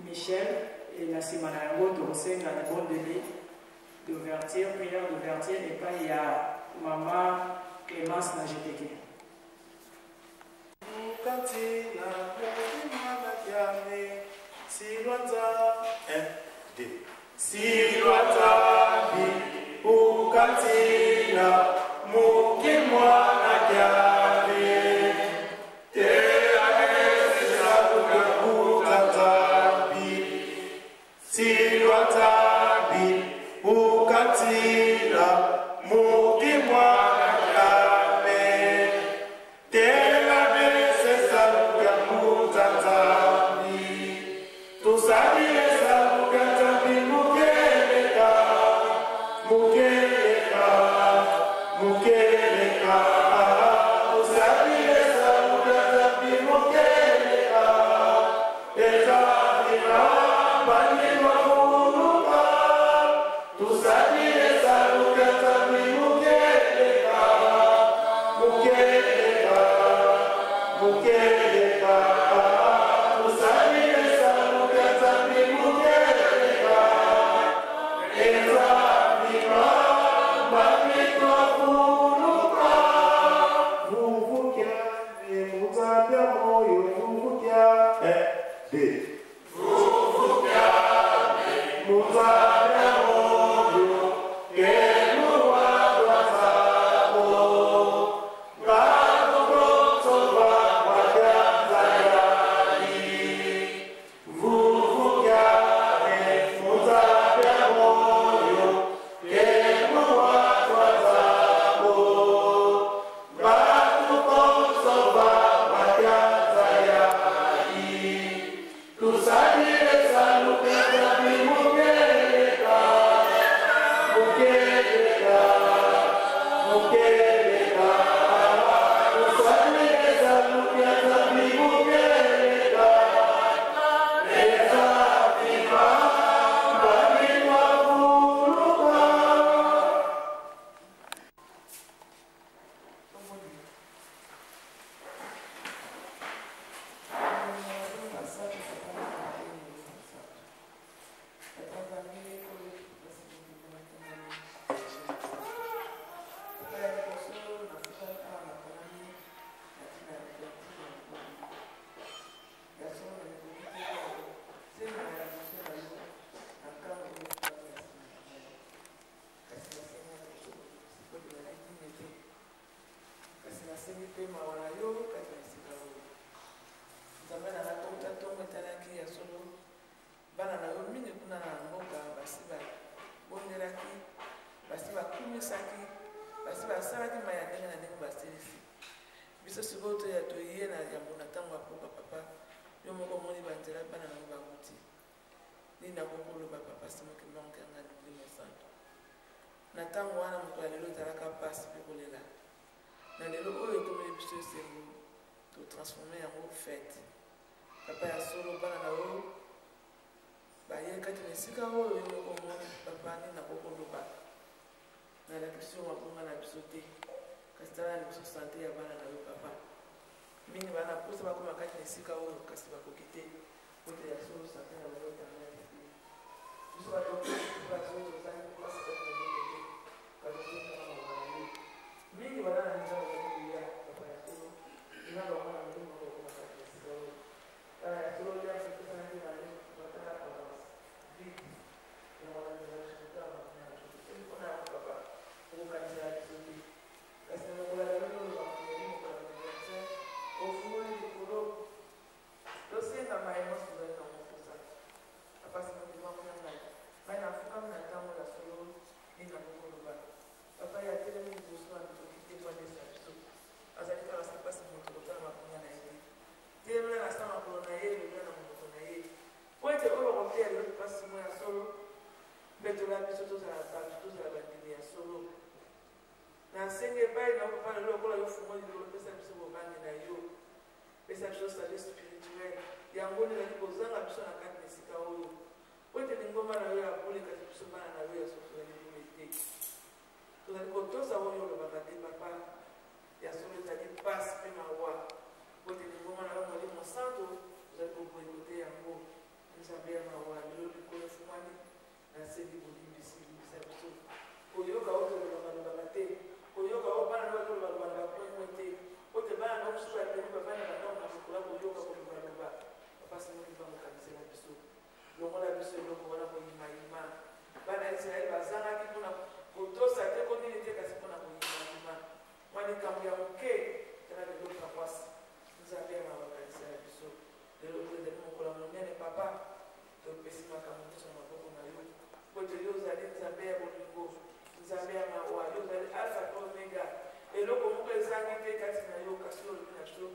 Michel et Nassima Nango de Rosenga de bon délai d'ouverture, prière d'ouverture et pas il y a maman Clémence Najeteke. Transformer en fête. Papa ya solo bana na o ba ye kati na sika o yo ko mo papa ni na boko loba na la question wa bonga na bisote kastara ni biso santé ya bana na yo papa mingi bana posa ba ko makati na sika o kasi ba ko kite kote ya solo santé na yo tanga ni biso ba to ba solo santé ko sa ko ni ka to ni na ba ni mingi bana na nza ko ni ya papa ya solo ina ba ko na ni ko ko makati na sika o solo ya se ko na ni na ni ko ta ka vite na wala ni na shi ta na ni ko na papa ko ka ni ya so ni kasi na wala ni no ba ni ko na ni ya o fu ni ko do do se na mai mo so na mo ko sa apa se ni ma ko na mai na fu ka na ta mo la solo ni na ko do ba papa ya tele ni ko so na ko ki te ko ni sa so azali ka sa pa se mo ko ta ma ko na ni tele na sa ma ko na ye na mo ko na ye poete olo ko te lo pasi mo ya solo beto la biso to sa bandini ya solo na senge bai na papa lo ko la yo fumo ni lo pesa biso bo bandi na yo pesa biso sa spirituel ya ngoni la ko zanga biso na kati sika oyo poete ni ngoma na yo ya boli ka biso bana na yo ya solo ni ko mete to na ko to sa wo yo lo bakate papa ya solo ta ni passe pe mawa poete ni ngoma na yo mo santo za ko boikote yango nzambe biso eloko wana koyimayima bana ya israele bazangaki mpona kotosa te konini te kasi mpona koyimayima mwa likambo ya moke tala lelo paroisse nzambe ya mabakanisa ya biso lelo ezali mokolo monene papa topesi makambo nyonso na maboko na yo po ete yo ozali nzambe ya bolingo nzambe ya mawa yo ozali alpha to omega eloko moko ezangi te kati na yo kasi olobi na biso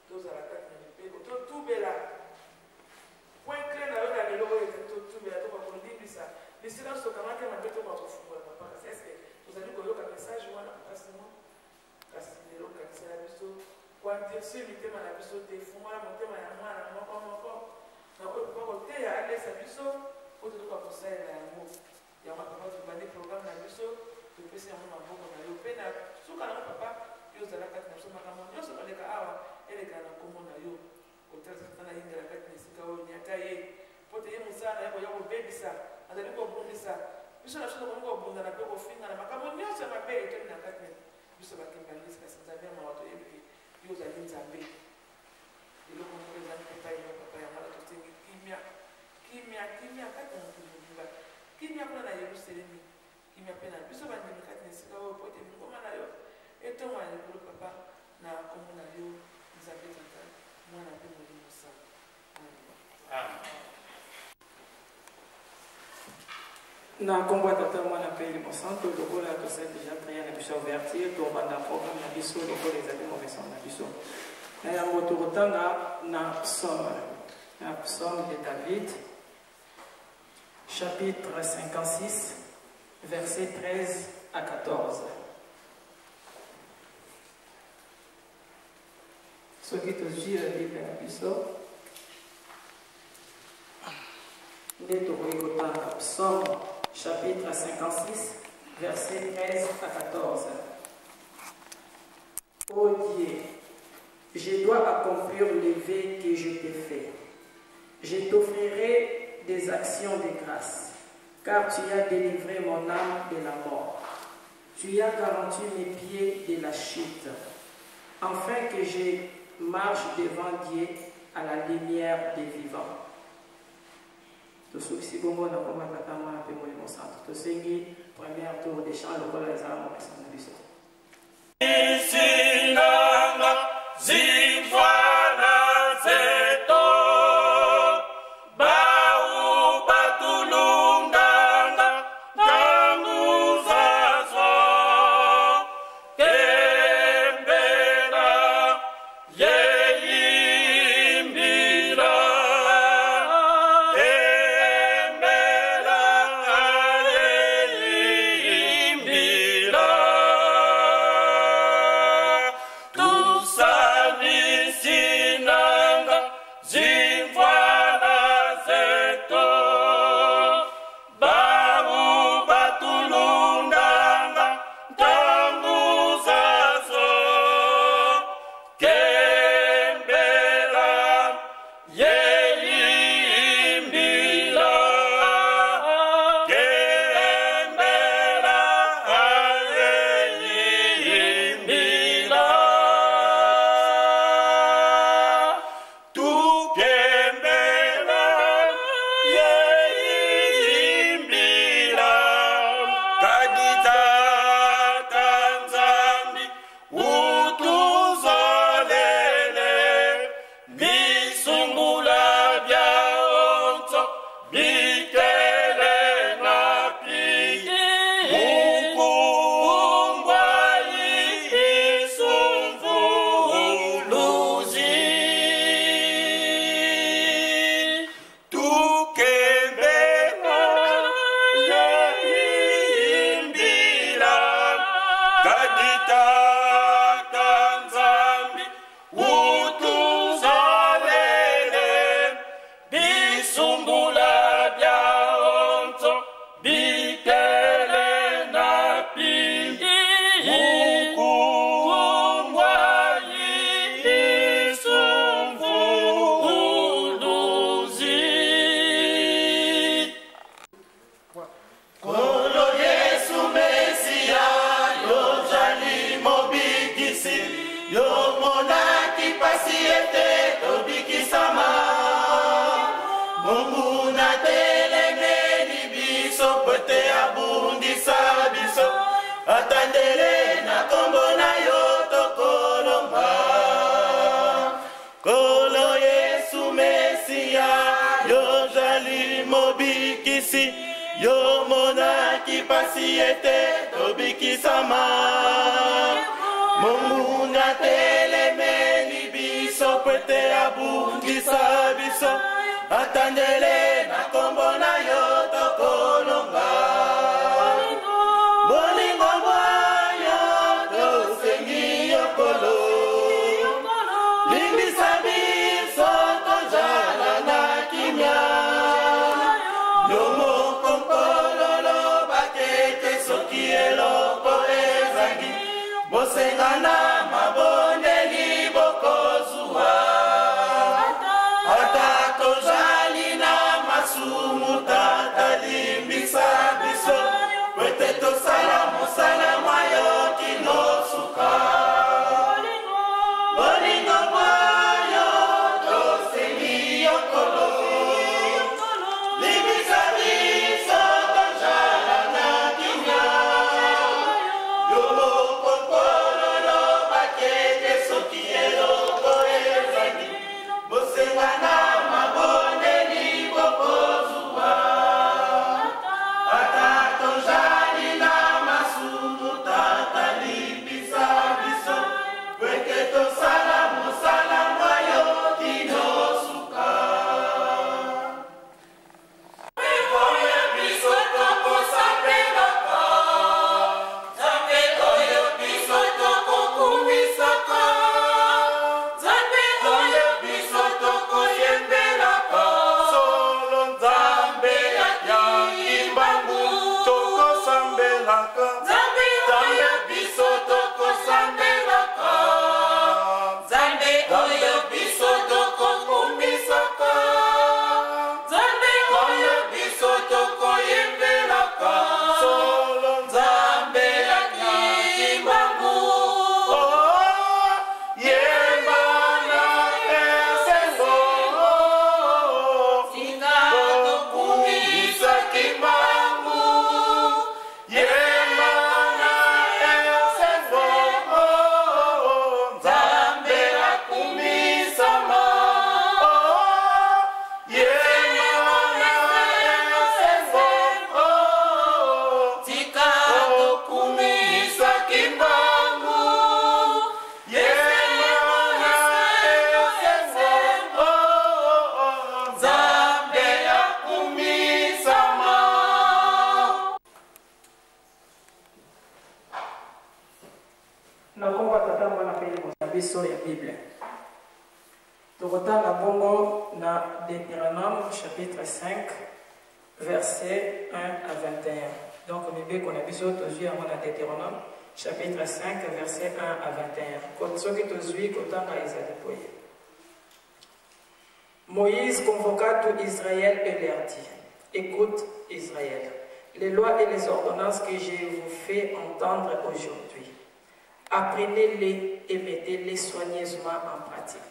tozala kati na mipeko totubela point clé na yo na lelo oyo ete totubela tokakolibisa lisila sokamate mabe tokakofungola papa kasi eske tozali koyoka message wana kasi mo kasi lelo kanisa ya biso koandirsi mitema na biso te fungola motema ya mwana moko moko na oyo papa koteya alesa biso po totoka kosalela yango yango papa tobandi programme na biso topesi yango maboko na yo mpe na suka nango papa yo ozala kati na biso makambo nyonso koleka awa elekala na nkombo na yo kotalisa na yingela kati na esika oyo niata ye po te ye mosala na ye koya kobebisa azali kobundisa biso na biso tokomi kobundana mpe kofingana makambo nyonso ya mabe etoni na kati na biso bakembalisi kasi nzambe ya mawa toyebi yo ozali nzambe eloko moko ezali mpepa ino papa yango ala tosengi kimia kati na mokili mobimba kimia kuna na yerusalemi kimia mpe na biso bandimi kati na esika oyo po ete mikoma na yo etongo ya likolo papa na nkombo na yo nzambe tata mwana mpe molimo santo na nkombo ya tata mwana mpe molimo santo lokola tosali deja priere na biso ouverture tobanda programme na biso lokola ezali momesan na biso na yango tokotanga na psaume de David chapitre 56 versets 13 à 14. Ce qui te dit la Bible à Bisso, Psaume chapitre 56 versets 13 à 14. Ô Dieu, je dois accomplir le vœu que je t'ai fait. Je t'offrirai des actions de grâce, car tu as délivré mon âme de la mort. Tu as garanti mes pieds de la chute, afin que je marche devant Dieu à la lumière des vivants. Tosuki bongo na koma tatama na pemo limo santo. Tosengi premier tour de chant lokola ezala mo pesa na biso. Isinanga zimfana zeto bau batulunganga tangu zazo kembera yeimbira kembera yeimbira atandele na kombo na yo tokolomba. Kolo Yesu Mesia, yo jali mobikisi, yo monaki pasi ete tobikisama. Mungu na telemeni biso pwete abungisa biso, atandele na kombo na yo tokolomba. Bolingo bwayo tosengi yokolo, limbisa biso tojala na kimia. Yomo konkololo bakete soki eloko ezangi, bosengana mabondeli bokozua. Ata tojali na masumu tata limbisa biso, pwete tosala mosala mwayo kinosuka. Bolingo bwayo tosengi yokolo, limbisa biso tojala na kimia. Yomo konkololo bakete soki eloko ezangi, bosengana mabondeli bokozua. Ata tojali na masumu tata limbisa biso, pweke tosala mosala mwayo kinosuka. Oyo biso tokosambelaka, Nzambe oyo biso tokokumisaka, Nzambe oyo biso tokoyembelaka. Solo Nzambe ya kimbangu tokosambelaka, Nzambe oyo biso tokosambelaka, Nzambe oyo biso tokokumisaka, Nzambe oyo biso tokoyembelaka. Solo Nzambe ya kimbangu. Yemba na esengo, tika tokumisa kimbangu. Yemba na esengo, Nzambe akumisama. Yemba na esengo, tika tokumisa kimbangu. Yemba na esengo, Nzambe akumisama. nakomba tata mwana pele na biso ya Bible. Tokotanga bongo na Deutéronome chapitre 5 verset 1 à 21. Donc mibeko na biso tozwi yango na Deutéronome chapitre 5 verset 1 à 21. Soki tozwi kotanga ezali boye. Moïse convoqua tout Israël et leur dit: écoute Israël, les lois et les ordonnances que je vous fais entendre aujourd'hui, apprenez-les et mettez-les soigneusement en pratique.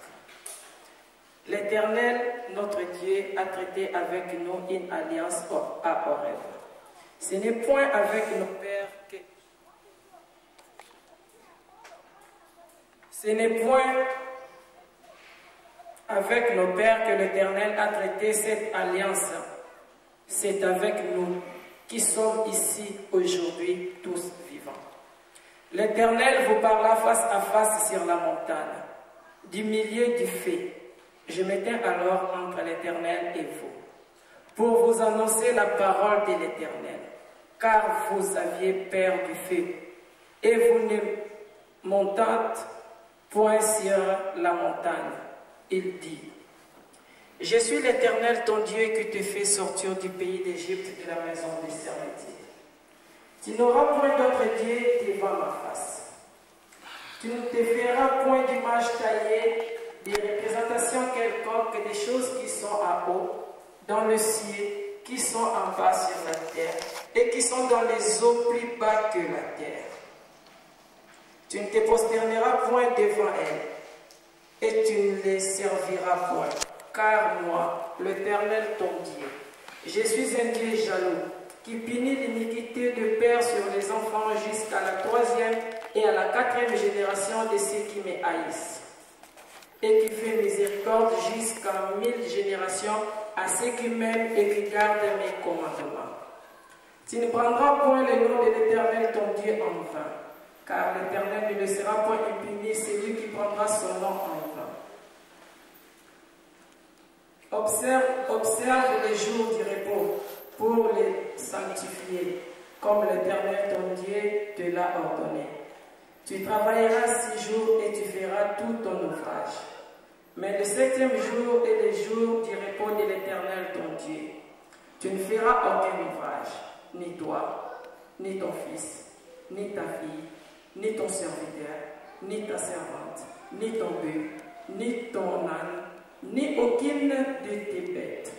L'Éternel, notre Dieu, a traité avec nous une alliance à Horeb. Ce n'est point avec nos pères que... Ce n'est point avec nos pères que l'Éternel a traité cette alliance. C'est avec nous qui sommes ici aujourd'hui tous vivants. L'Éternel vous parla face à face sur la montagne, du milieu du feu. Je m'étais alors entre l'Éternel et vous, pour vous annoncer la parole de l'Éternel, car vous aviez peur du feu, et vous ne montâtes point sur la montagne. Il dit: je suis l'Éternel ton Dieu qui te fait sortir du pays d'Égypte, de la maison de servitude. Tu n'auras point d'autre Dieu devant ma face. Tu ne te feras point d'image taillée, des représentations quelconques, des choses qui sont en haut, dans le ciel, qui sont en bas sur la terre, et qui sont dans les eaux plus bas que la terre. Tu ne te prosterneras point devant elles, et tu ne les serviras point, car moi, l'Éternel ton Dieu, je suis un Dieu jaloux, qui punit l'iniquité de père sur les enfants jusqu'à la 3e et à la 4e génération de ceux qui me haïssent, et qui fait miséricorde jusqu'à 1000 générations à ceux qui m'aiment et qui gardent mes commandements. Tu ne prendras point le nom de l'Éternel ton Dieu en vain, car l'Éternel ne laissera point impuni celui qui prendra son nom en vain. Observe les jours du repos pour les sanctifier, comme l'Éternel ton Dieu te l'a ordonné. Tu travailleras 6 jours et tu feras tout ton ouvrage. Mais le 7e jour est le jour du repos de l'Éternel ton Dieu. Tu ne feras aucun ouvrage, ni toi, ni ton fils, ni ta fille, ni ton serviteur, ni ta servante, ni ton bœuf, ni ton âne, ni aucune de tes bêtes,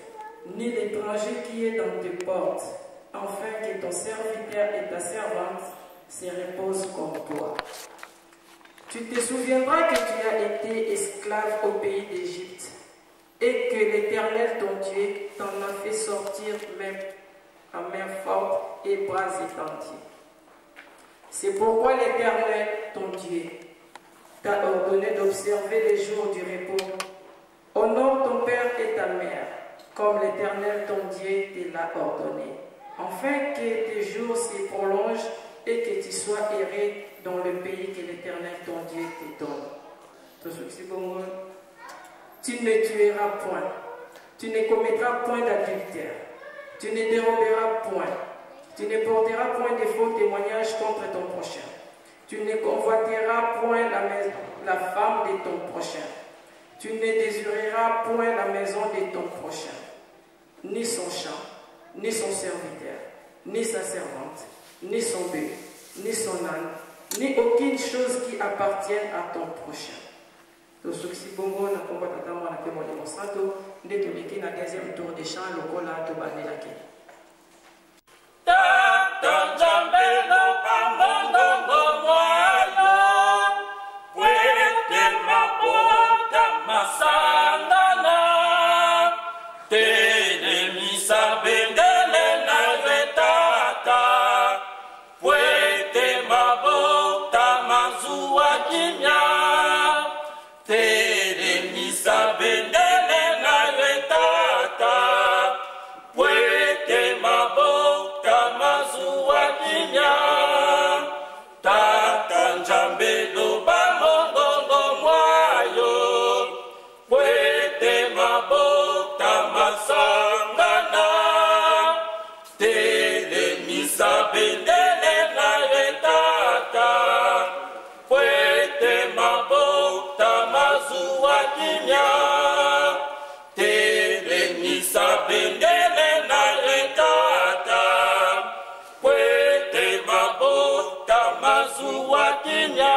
ni l'étranger qui est dans tes portes, afin que ton serviteur et ta servante se reposent comme toi. Tu te souviendras que tu as été esclave au pays d'Égypte, et que l'Éternel ton Dieu t'en a fait sortir même à main forte et bras étendus. C'est pourquoi l'Éternel ton Dieu t'a ordonné d'observer les jours du repos. Honore ton père et ta mère, comme l'Éternel ton Dieu te l'a ordonné, afin que tes jours se prolongent et que tu sois erré dans le pays que l'Éternel ton Dieu te donne. Tu ne tueras point, tu ne commettras point d'adultère, tu ne déroberas point, tu ne porteras point de faux témoignages contre ton prochain, tu ne convoiteras point la femme de ton prochain, tu ne désireras point la maison de ton prochain, ni son champ, ni son serviteur, ni sa servante, ni son bœuf, ni son âne, ni aucune chose qui appartienne à ton prochain. To suksi bongo na komba tatama na kemo de monsanto nde toleki na 2e tour de chant lokola to banelaki. Tata Nzambe lobamondongo mwayo Pwete mabota masangana Telemisa bendele na vetata Pwete mabota mazuwa kimya Telemisa bendele na vetata Pwete mabota mazuwa kimya Tata Nzambe lobamondongo mwayo Pwete mabota masangana Telemisa bendele na vetata Pwete mabota mazuwa kimya Telemisa bendele na vetata Pwete mabota mazuwa kimya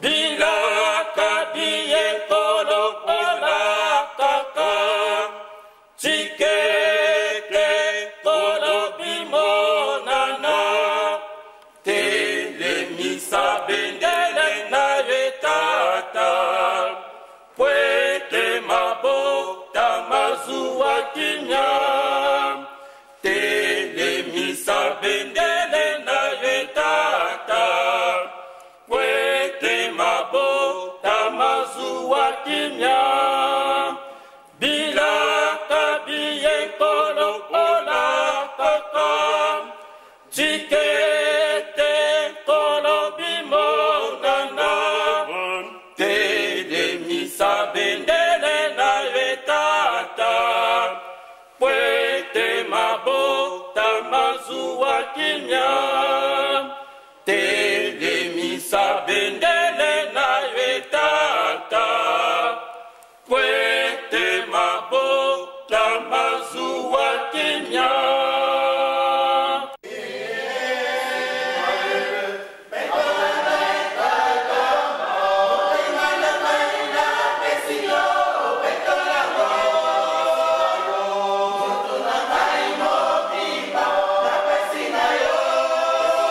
Bila kabiye kolo ola kaka Chikete kolo bimonana Telemisa bendele na vetata Pwete mabota mazuwa kimya Telemisa bendele na vetata Pwete mabota mazuwa kimya Bila kabiye kolo ola kaka Chikete kolo bimonana Telemisa bendele na vetata Pwete mabota mazuwa kimya Telemisa bendele na vetata Pwete mabota mazuwa kimya Yo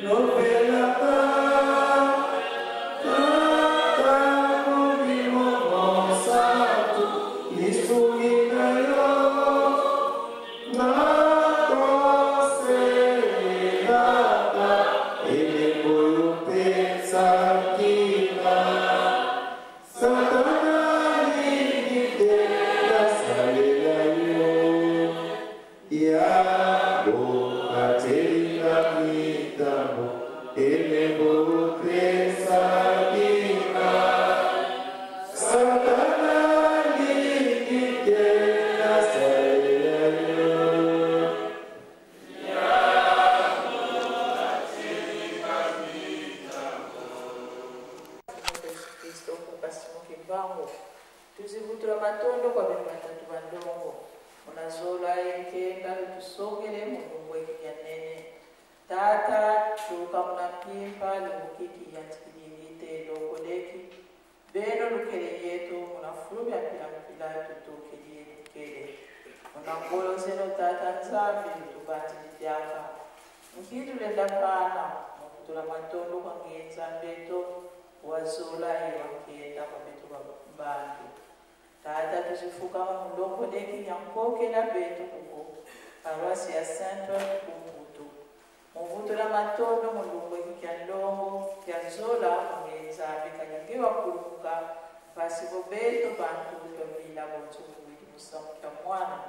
Novela kimbango tuzivutula matondo kwa benu batatu bandongo unazola enkenda tusongele mulungu ekinyanene tata tuka munapimpa lumukiki yantikilingite lokoleki beno lukele yetu munafulumya pila tutukili lukele unangoloseno tata nzambi tubanzilidyaka nkitulendakana mukutula matondo kwange nzambeto wazola ewankenda kwa betu bantu tata tuzifuka mulokoleki nyankokela betu kuko paroisi ya Saint-Paul kumbutu muvutula matondo mulungu ekikyanlongo kyazola kwange kanyangiwa kuluka pasipo betu bantu twavila bonsukuwili musamu kya mwana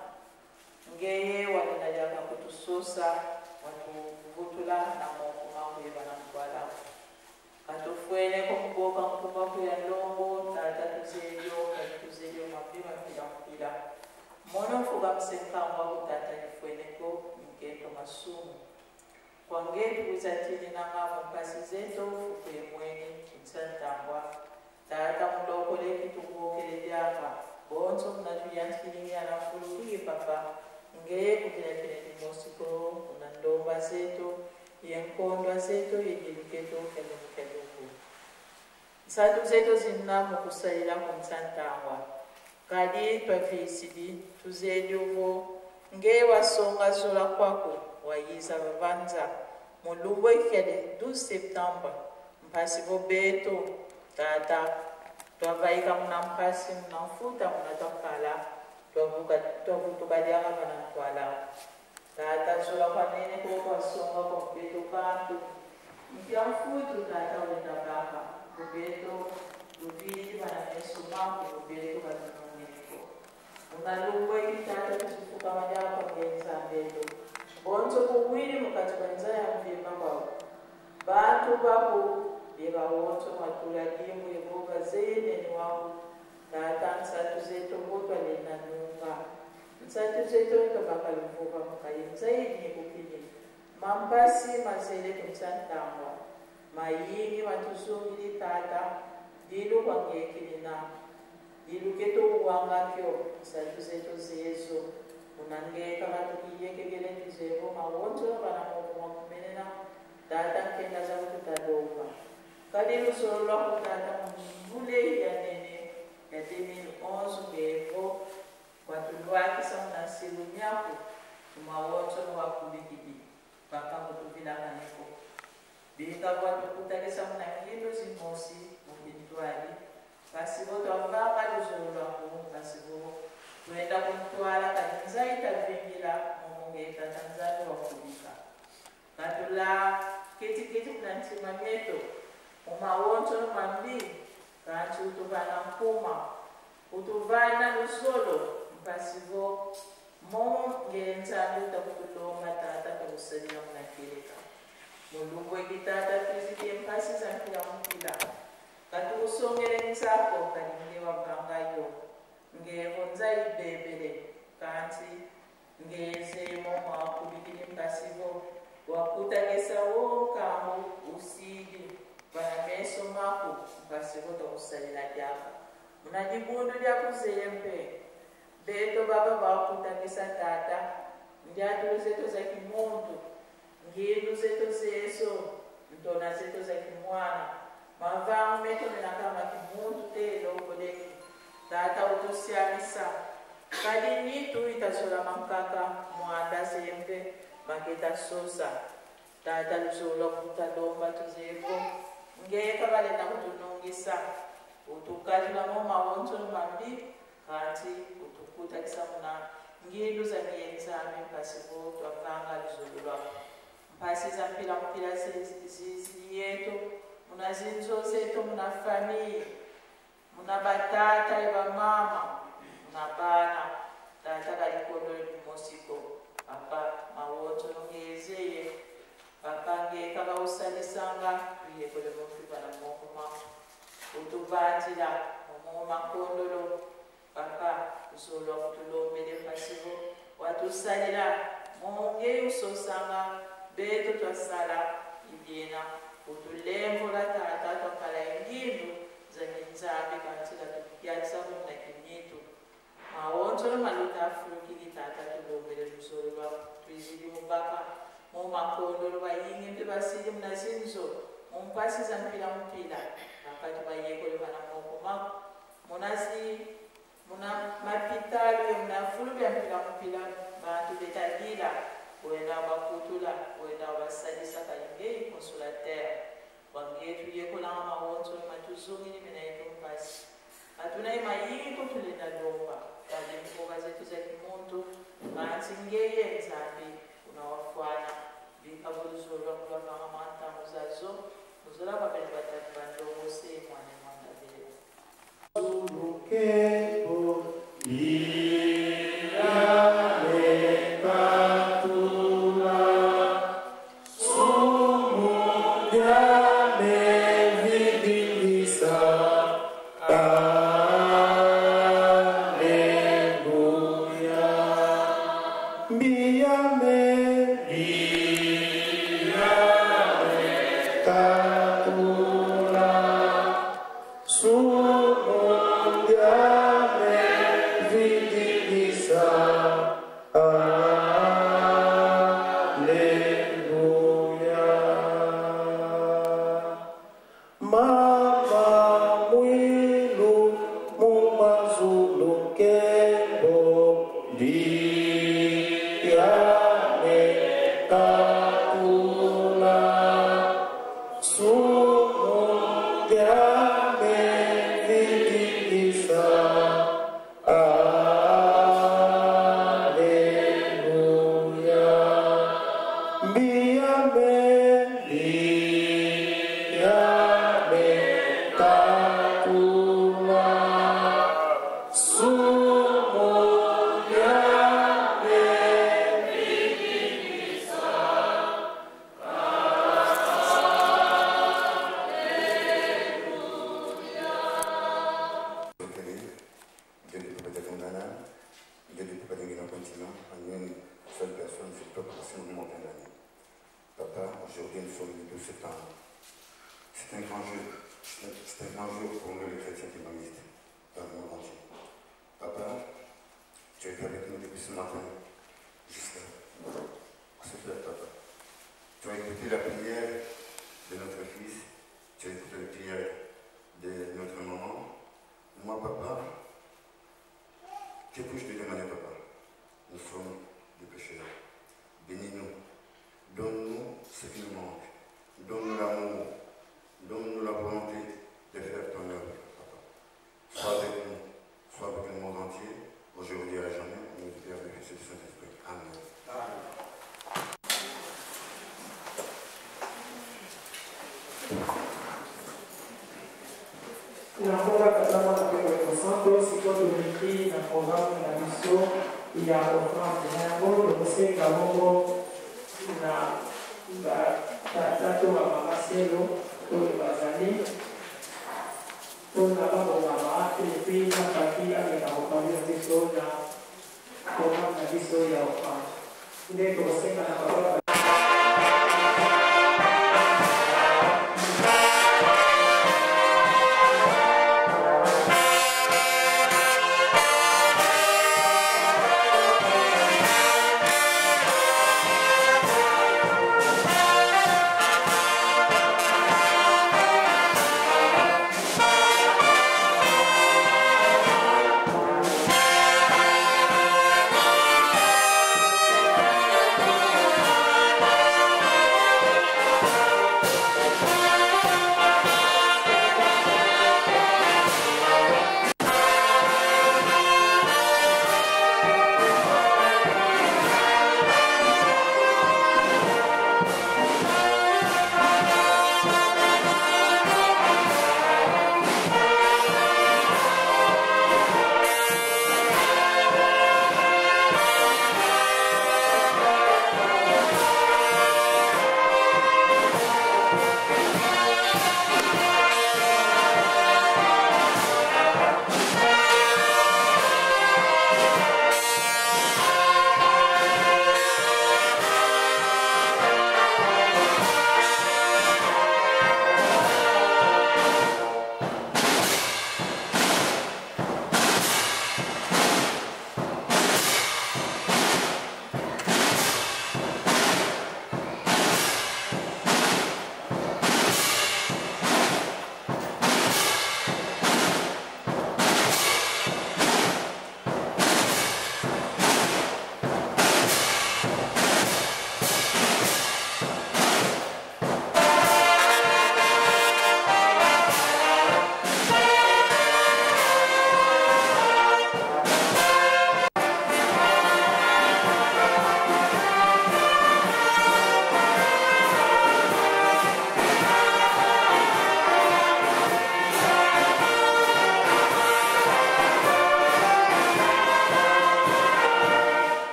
ngeye walinajaka kutusosa watuvutula na mokumangweba na mkwala katufwene kumuboka mkumba kuyalongo tata tuzelyo mapima mpila mono fuga msenkangwa kutata nifweneko mkento masumu kwangetu kuzatini na ngamo mpasi zeto fukuye mweni msantangwa tata mulokoleki tubokele dyaka bonso mnatuyantikilimia na fuluki papa ngeye kukinakine dimosiko kuna ndomba zeto yenkondwa zeto yejiluketo kelukeluku nsatu zeto zinnamu kusalira kumsantangwa kadi twafisidi tuzedyuvo ngeye wasonga zola kwako wayiza babanza mulungu ekele 12 septembre mpasi bobeto tata twavaika muna mpasi muna mfuta muna twakala twavutukaliaka pana ntwala tata zola kwanene kokwasonga kwa mbeto bantu mpya mfutu tata wenda baka bobeto luvili pana meso mako bobeto banononeko unalungu ekitata tuzifuka majaka mgenza mbeto bonzo kuwili mukati kwanza ya mvimba kwao bantu bako beba woto matula dimu yeboga zene wao tata nsatu zeto botwa lena nunga nsatu zeto kabaka luvuka mukayi zaidi kukili mambasi mazele kumsantangwa mayingi matuzungili tata dilu kwangekilina dilu keto uwangakyo nsatu zeto zezo unangeka katukiyekegele tuzebo mawonto banamokumakumenena tata nkenda za kutadoma kadi lusolo kutata mvule ya nene ya 2011 ngevo watulwakisa munasilu nyaku mawonto wakubikidi paka mutuvilakaneko bika watukutakisa munakindo zimosi mukintwali pasibo twavanga lusolo lwaku pasibo twenda kumtwala kanisa itavingila mumungeka tanzani wakubika katula kiti kunantima myeto umawonto mambi kanti utuvana mpuma utuvana lusolo mpasivo momo ngenzambi utakutulonga tata kalusalila munakileka mulungu ekitata twizikie mpasi zampila mpila kati usongele nsako kalingewa bangayo ngevonza ibebele kanti ngezemo mwakubikili mpasivo wakutakesa wonkambo usidi banameso mako mpasivo tokusalila dyaka munajibundu lyakuzempe beto baba bakutakesa tata ndyatulo zeto za kimuntu ngindu zeto zeso ntona zeto za kimwana mavangu metomenakama kimuntu telokoleki tata utusiamisa kadi nitu itasola mankaka mwanda zempe maketa sosa tata lusola kutalomba tuzepo ngeka balena kutunungisa utukatulamo mawonto mambi kati utukutakisa muna ngindu za ngenzame mpasivo twavanga luzulu lwako mpasi za mpila zizi yetu muna zinzo zetu muna famili muna batata eba mama muna bana tata kalikondo mosiko papa mawoto nongezeye papa ngeka bausalisanga yekole mufibana mokuma utubatila mumoma kondolo papa usolo kutulombele pasivo watusalila monge usosanga beto twasala ibyena utulembo la tata twakala ingindu za minzambi kantila solo maluta fulukili tata tulombele lusolo lwa twizili mubaka mumakondo lwayingi mpe basili munazinzo mumpasiza mpila nakati bayekole bana mokoma munasi muna mapitalo mnafulu bya mpila bantu betagila wenda bakutula wenda basalisa kalinge consulateur wangetu yekola amawonso matuzungi mina yetumpasi atuna imayingi kutulenda lomba kale mkoba zetu za kimuntu matingeye nzambi unawafwana bikabuluzolwa kwa mama muzazo muzola kwa pele batatu bandongo se mwana mwana bele Thank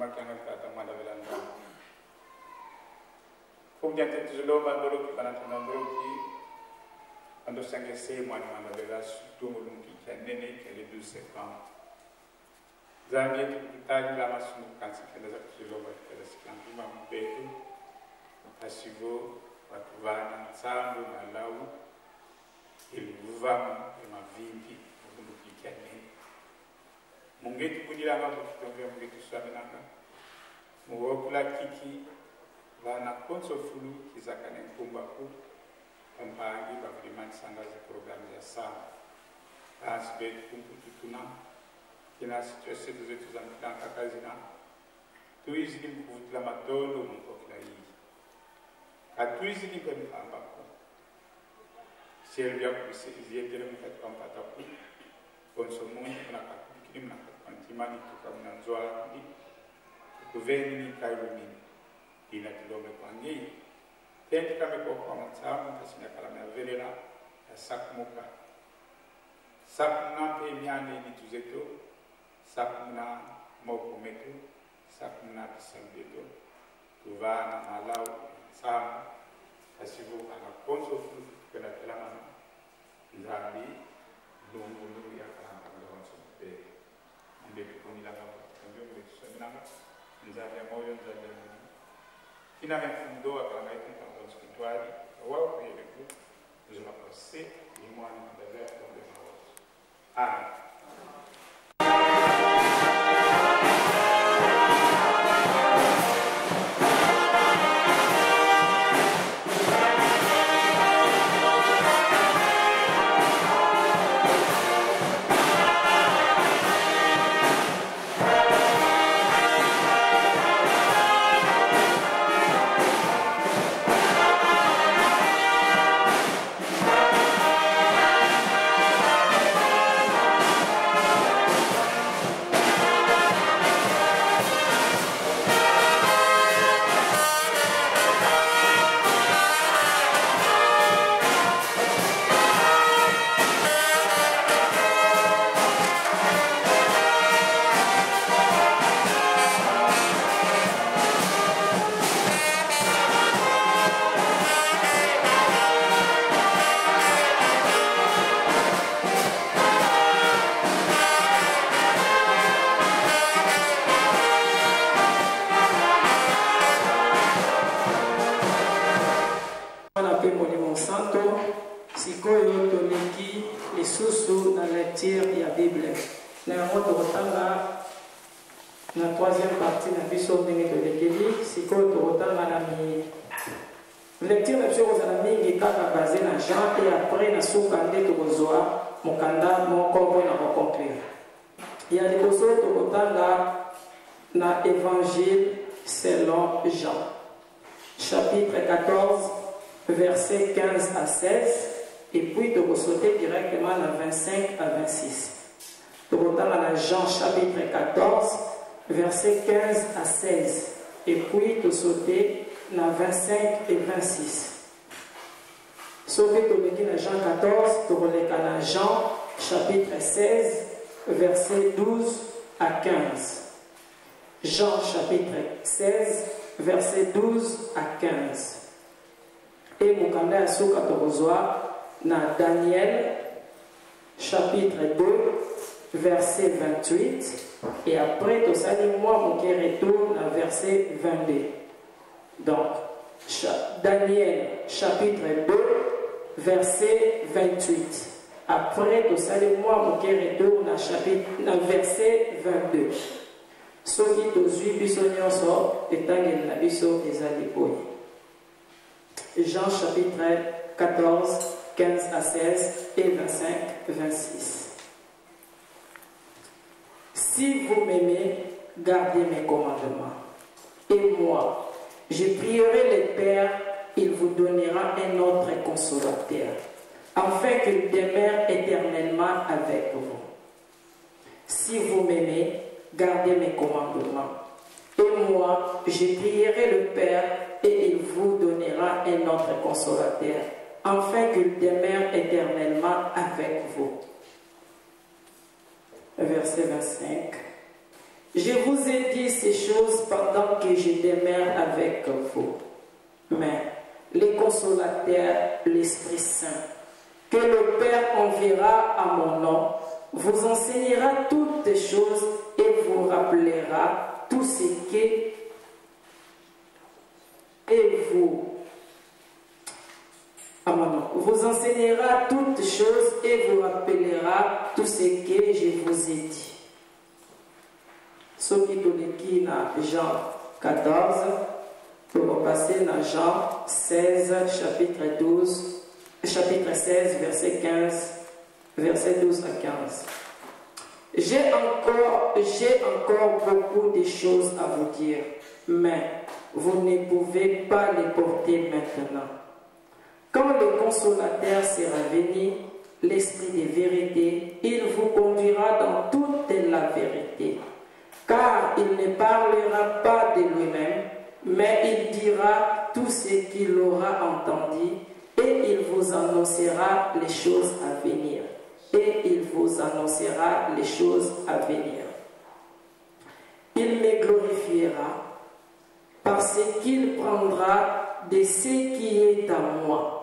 makanga kata manda belanda ko jante tulo bandolo ki banata bandolo ki ando sange se mwana manda bela surtout ngolum ki kanene ke le 12 septembre zambi kitali la masu kansi kenda za tulo ba kenda sikanti ma mbetu asivo watu vana nsambu na lau iluvama ma vimbi ngolum ki kanene mungeti kudira mambo kitonge mungeti swaminanga muwokula kiki bana konso fulu kizakane nkumba ku pampangi bakulimani sangaza programu ya saa asbe kumpututuna kina situation zetu za mtanka kazina tuizidi mkuvutila matolo mkokila hii katuizidi mpempamba ku selvia kubisiziyetere mkati pampata ku konso mungi kuna kakukili mna kakuantimani tukamuna nzoala kundi kuveni ni kairumini ina kilome kwa ngei tenti kame kwa matamu kasinya kalame avelela ya sakmuka sakmuna pe miane ni tuzeto sakmuna moko metu sakmuna kisambeto tuvana malau samu kasivu ana konso fulu kena telamana nzambi lungu ya kalama mlonso pe mbe kuni la ngamba ndio mbe tusemina nzambi ya moyo nzambi ya moyo ina mfundo akanga ikinga kwa spirituali wao kwa ile ku nzima passer ni mwana ndavea dans les marots Évangile selon Jean, chapitre 14, versets 15 à 16, et puis de sauter directement à 25 à 26. De à Jean, chapitre 14, versets 15 à 16, et puis de sauter à 25 et 26. Sauter à Jean 14, de Jean, chapitre 16, versets 12 à 15. Jean chapitre 16, verset 12 à 15. Et Mukanda Asuka Torozwa na Daniel chapitre 2, verset 28. Et après, tout ça, moi, mon retourne à verset 22. Donc, Daniel chapitre 2, verset 28. Après, tout ça, moi, mon retourne à verset 22. Soki tozwi biso nyonso etangeli na biso ezali boye. Jean chapitre 14, 15 à 16 et 25, 26. Si vous m'aimez, gardez mes commandements. Et moi, je prierai le Père, il vous donnera un autre consolateur, afin qu'il demeure éternellement avec vous. Si vous m'aimez, gardez mes commandements. Et moi, je prierai le Père et il vous donnera un autre consolateur, afin qu'il demeure éternellement avec vous. Verset 25. Je vous ai dit ces choses pendant que je demeure avec vous. Mais les consolateurs, l'Esprit Saint, que le Père enverra à mon nom, vous enseignera toutes choses et vous rappellera tout ce que vous enseignera toutes choses et vous rappellera tout ce que je vous ai dit. Ce qui est dans Jean 14, pour passer dans Jean 16, chapitre 16, verset 15, verset 12 à 15. J'ai encore beaucoup de choses à vous dire, mais vous ne pouvez pas les porter maintenant. Quand le consolateur sera venu, l'Esprit de vérité, il vous conduira dans toute la vérité. Car il ne parlera pas de lui-même, mais il dira tout ce qu'il aura entendu, et il vous annoncera les choses à venir. Il me glorifiera, parce qu'il prendra de ce qui est à moi,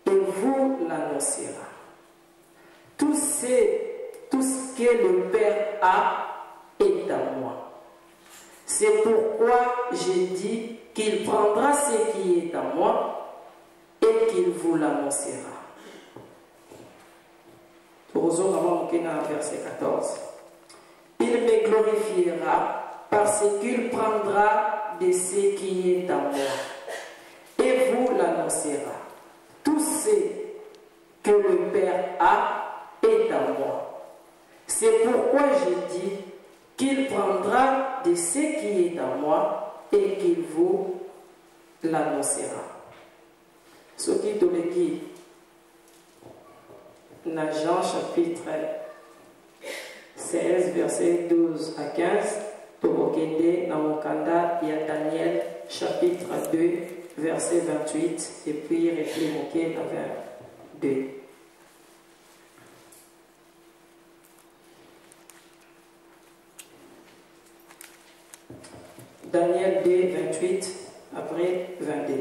et vous l'annoncera. Tout ce que le Père a est à moi. C'est pourquoi j'ai dit qu'il prendra ce qui est à moi et qu'il vous l'annoncera. Verset 14. Il me glorifiera parce qu'il prendra de ce qui est à moi et vous l'annoncera. Tout ce que le Père a est à moi. C'est pourquoi j'ai dit qu'il prendra de ce qui est à moi et qu'il vous l'annoncera. Ce qui est dans Jean chapitre 16, verset 12 à 15, pour Kende, dans mon kanda, il y a Daniel chapitre 2, verset 28, et puis répliqué dans 22. Daniel 2, 28, après 22.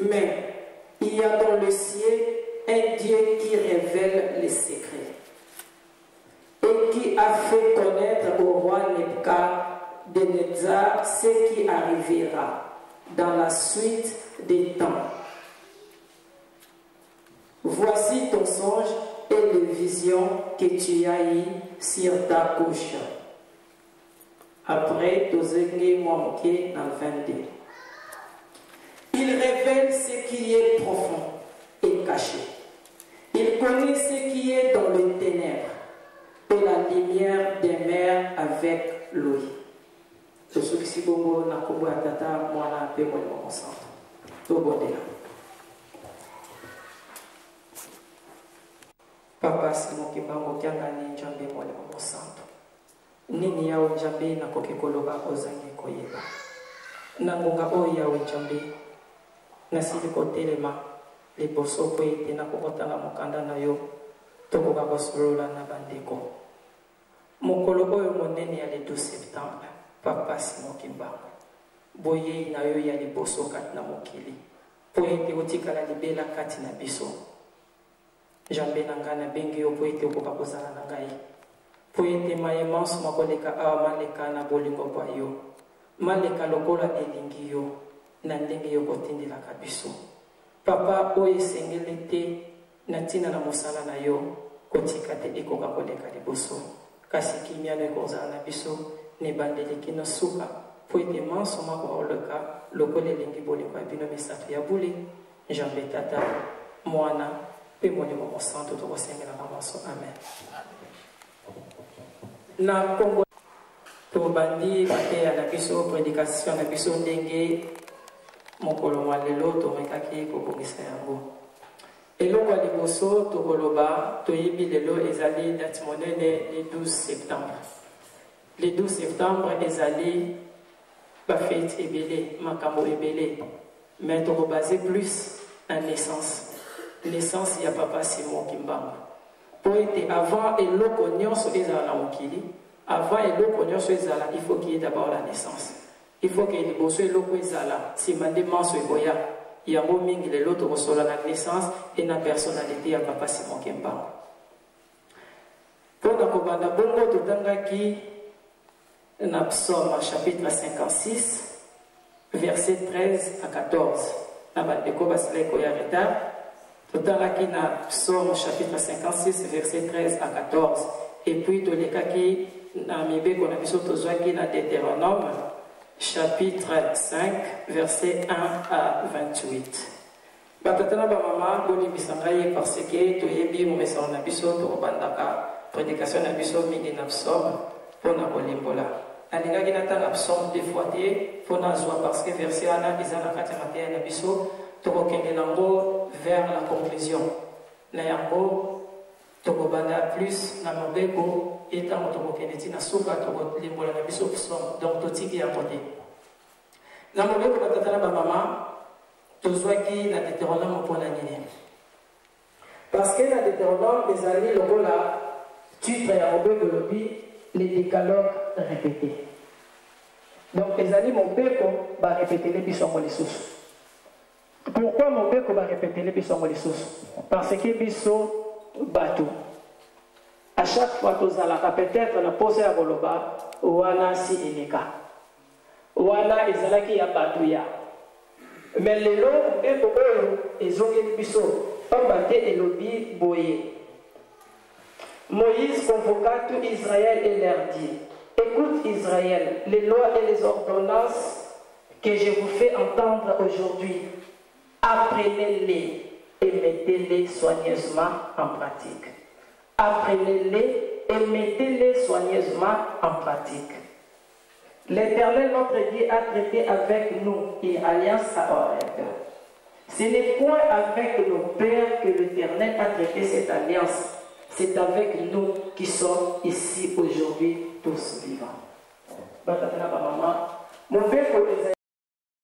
Mais il y a dans le ciel un Dieu qui révèle les secrets et qui a fait connaître au roi Nebuchadnezzar ce qui arrivera dans la suite des temps. Voici ton songe et les visions que tu as eues sur ta couche. Après, Tozegni Mouamke dans 22. Il révèle ce qui est profond et caché. Il connaît ce qui est dans les ténèbres et la lumière des mers avec lui. Je suis ici pour vous, Tata, moi, la paix, moi, mon sang. Tout bon là. Papa, c'est mon qui m'a dit que j'en moi, mon sang. Nini yao njambe na kokekoloba ozangi koyeba. Nangonga oyo yawe njambe. Nasili kotelema liboso po ete na kokotanga mokanda na yo tokoka kosolola na bandeko. Mokolo oyo monene ya le 12 septembre papa simoki mbango boyei na yo ya liboso kati na mokili po ete otikala libela kati na biso. Njambe na ngai nabengi yo po ete okoka kozala na ngai po ete mayema nsima koleka awa maleka na bolingo bwa yo maleka lokola elingi yo na ndenge yo kotindelaka biso. Papa oyo esengeli te na ntina na mosala na yo kotika te ekoka koleka liboso kasi kimia no ekozala na biso na ebandeli kino suka po ete manso moko oleka lokola elingi bolingo ya bino misato ya bule. Njambe tata mwana mpe molimo mosantu tokosengelaka manso amen. Na Congo tobandi mateya na biso prédication na biso ndenge mokolo mwa lelo tomekaki kobongisa yango. Eloko ya liboso tokoloba toyebi lelo ezali date monene le 12 septembre. Le 12 septembre ezali bafete ebele makambo ebele mais tokobase plus na naissance ya papa Simon Kimbamba po ete avant eloko nyonso ezala na mokili Avant et l'eau qu'on soit zala, il faut qu'il y ait d'abord la naissance. Il faut qu'il y ait des bosses et l'eau qu'on zala. Si mandé manso et boya, il y a un moment où l'autre reçoit la naissance et la personnalité à papa Simon Kemba. Pour la Kobanda Bongo de Dangaki, dans Psaume chapitre 56, versets 13 à 14. Dans le Psaume chapitre 56, versets 13 à 14. Et puis, dans les cas qui dans Deutéronome, chapitre 5, verset 1 à 28. Batatana Bamama, Boni Bisangaye, parce que tu es bien, mais ça on a biso, tu bandaka, prédication a biso, midi n'absorbe, pour na bolimbola. Aninga ginata n'absorbe des fois, pour na joie, parce que verset 1, Isana Katamate, na biso, tu reconnais l'ango vers la conclusion. Na yango, tu banda plus, na mabeko, et tant que tu reconnais, na souka, tu bolimbola, na biso, donc tu tiki à côté. Na mabeko, batatana Bamama, qui na Deutéronome pour l'année. Parce que la Deutéronome, les années, le mot là, titre et arrobé de l'objet, les décalogues répétés. Donc, les années, mon père va répéter les bisons les sous. Pourquoi mon père va répéter les bisons les sous? Parce que bisons bateau. À chaque fois que vous allez peut-être la poser à Goloba, ou à Nancy et Nika. Ou à la Izalaki à Batouya. Mais les lots, ils ont été bisous, pas battu et lobby boyé. Moïse convoqua tout Israël et leur dit: écoute Israël, les lois et les ordonnances que je vous fais entendre aujourd'hui, apprenez-les et mettez-les soigneusement en pratique. Apprenez-les et mettez-les soigneusement en pratique. L'Éternel, notre Dieu, a traité avec nous une alliance à Horeb. Ce n'est point avec nos pères que l'Éternel a traité cette alliance. C'est avec nous qui sommes ici aujourd'hui, tous vivants. Mon père,